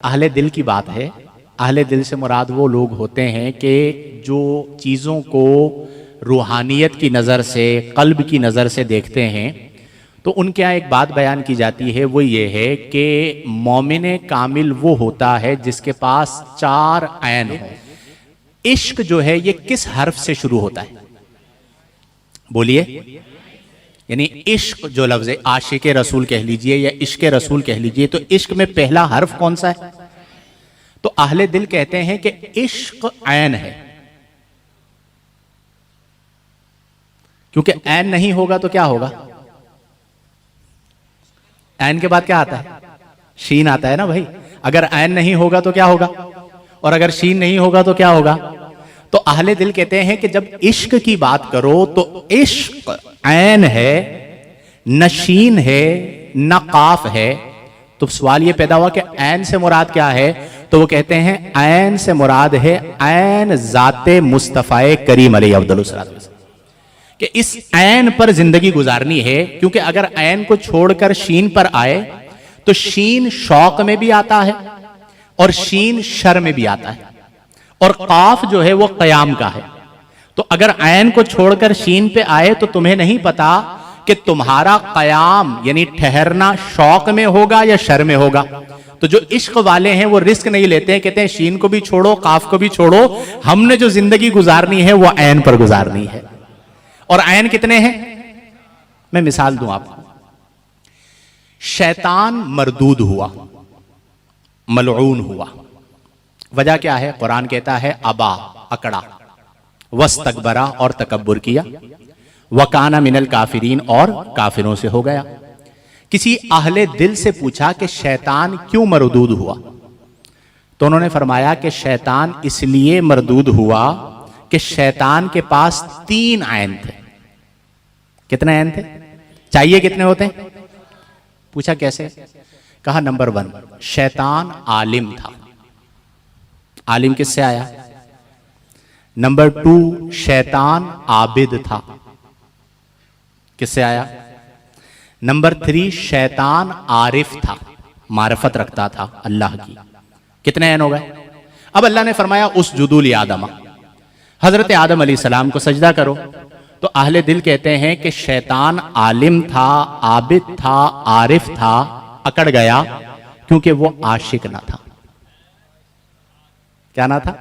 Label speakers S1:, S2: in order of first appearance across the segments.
S1: اہل دل کی بات ہے. اہل دل سے مراد وہ لوگ ہوتے ہیں کہ جو چیزوں کو روحانیت کی نظر سے، قلب کی نظر سے دیکھتے ہیں. تو ان کے یہاں ایک بات بیان کی جاتی ہے، وہ یہ ہے کہ مومن کامل وہ ہوتا ہے جس کے پاس 4 عین ہوں. عشق جو ہے یہ کس حرف سے شروع ہوتا ہے؟ بولیے. یعنی عشق جو لفظ ہے، عاشق رسول کہہ لیجئے یا عشق رسول کہہ لیجئے، تو عشق میں پہلا حرف کون سا ہے؟ تو اہل دل کہتے ہیں کہ عشق عین ہے. کیونکہ عین نہیں ہوگا تو کیا ہوگا؟ عین کے بعد کیا آتا ہے؟ شین آتا ہے نا بھائی. اگر عین نہیں ہوگا تو کیا ہوگا؟ اور اگر شین نہیں ہوگا تو کیا ہوگا؟ تو اہل دل کہتے ہیں کہ جب عشق کی بات کرو تو عشق عین ہے، نہ شین ہے نہ قاف ہے. تو سوال یہ پیدا ہوا کہ عین سے مراد کیا ہے؟ تو وہ کہتے ہیں عین سے مراد ہے عین ذات مصطفی کریم علیہ افضل الصلوۃ والسلام، کہ اس عین پر زندگی گزارنی ہے. کیونکہ اگر عین کو چھوڑ کر شین پر آئے تو شین شوق میں بھی آتا ہے اور شین شر میں بھی آتا ہے، اور قاف جو ہے وہ قیام کا ہے. تو اگر عین کو چھوڑ کر شین پہ آئے تو تمہیں نہیں پتا کہ تمہارا قیام یعنی ٹھہرنا شوق میں ہوگا یا شر میں ہوگا. تو جو عشق والے ہیں وہ رسک نہیں لیتے ہیں، کہتے ہیں شین کو بھی چھوڑو قاف کو بھی چھوڑو، ہم نے جو زندگی گزارنی ہے وہ عین پر گزارنی ہے. اور عین کتنے ہیں؟ میں مثال دوں آپ کو. شیطان مردود ہوا، ملعون ہوا. وجہ کیا ہے؟ قرآن کہتا ہے ابا، اکڑا، واستکبرا، اور تکبر کیا، وکان من الکافرین، اور کافروں سے ہو گیا. کسی اہل دل سے پوچھا کہ شیطان کیوں مردود ہوا؟ تو انہوں نے فرمایا کہ شیطان اس لیے مردود ہوا کہ شیطان کے پاس 3 عین تھے. کتنے عین تھے؟ چاہیے کتنے ہوتے ہیں؟ پوچھا کیسے؟ کہا نمبر 1 شیطان عالم تھا. عالم کس سے آیا؟ نمبر 2 شیطان عابد تھا. کس سے آیا؟ نمبر 3 شیطان عارف تھا، معرفت رکھتا تھا اللہ کی. کتنے عین ہو گئے؟ اب اللہ نے فرمایا اسجدوا لآدم، حضرت آدم علیہ السلام کو سجدہ کرو. تو اہل دل کہتے ہیں کہ شیطان عالم تھا، عابد تھا، عارف تھا، اکڑ گیا کیونکہ وہ عاشق نہ تھا. کیا نہ تھا؟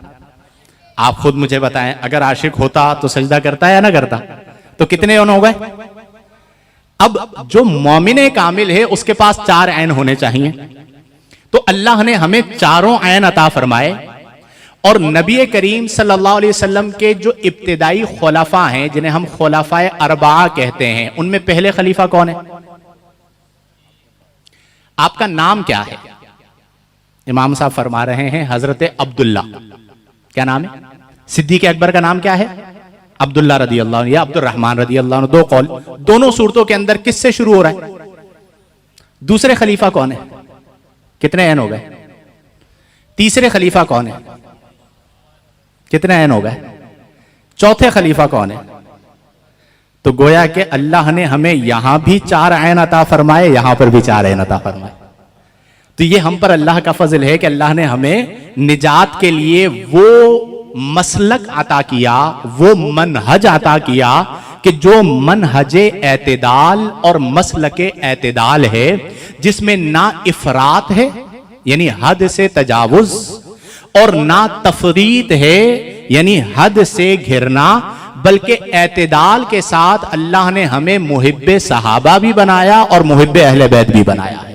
S1: آپ خود مجھے بتائیں، اگر عاشق ہوتا تو سجدہ کرتا یا نہ کرتا؟ تو کتنے عین ہو گئے؟ اب جو مومن کامل ہے اس کے پاس 4 عین ہونے چاہیے. تو اللہ نے ہمیں 4 عین عطا فرمائے. اور نبی کریم صلی اللہ علیہ وسلم کے جو ابتدائی خلفاء ہیں، جنہیں ہم خلفاء اربعہ کہتے ہیں، ان میں پہلے خلیفہ کون ہے؟ آپ کا نام کیا ہے؟ امام صاحب فرما رہے ہیں حضرت عبداللہ. کیا نام ہے؟ صدیق اکبر کا نام کیا ہے؟ عبداللہ رضی اللہ عنہ یا عبد الرحمن رضی اللہ عنہ. 2 قول، دونوں صورتوں کے اندر کس سے شروع ہو رہا ہے؟ دوسرے خلیفہ کون ہے؟ کتنے عین ہو گئے؟ تیسرے خلیفہ کون ہے؟ کتنے عین ہو گئے؟ چوتھے خلیفہ کون ہے؟ تو گویا کہ اللہ نے ہمیں یہاں بھی 4 عین عطا فرمائے، یہاں پر بھی 4 عین عطا فرمائے. تو یہ ہم پر اللہ کا فضل ہے کہ اللہ نے ہمیں نجات کے لیے وہ مسلک عطا کیا، وہ منہج عطا کیا کہ جو منہج اعتدال اور مسلک اعتدال ہے، جس میں نہ افراط ہے یعنی حد سے تجاوز، اور نہ تفریط ہے یعنی حد سے گھرنا، بلکہ اعتدال کے ساتھ اللہ نے ہمیں محب صحابہ بھی بنایا اور محب اہل بیت بھی بنایا ہے.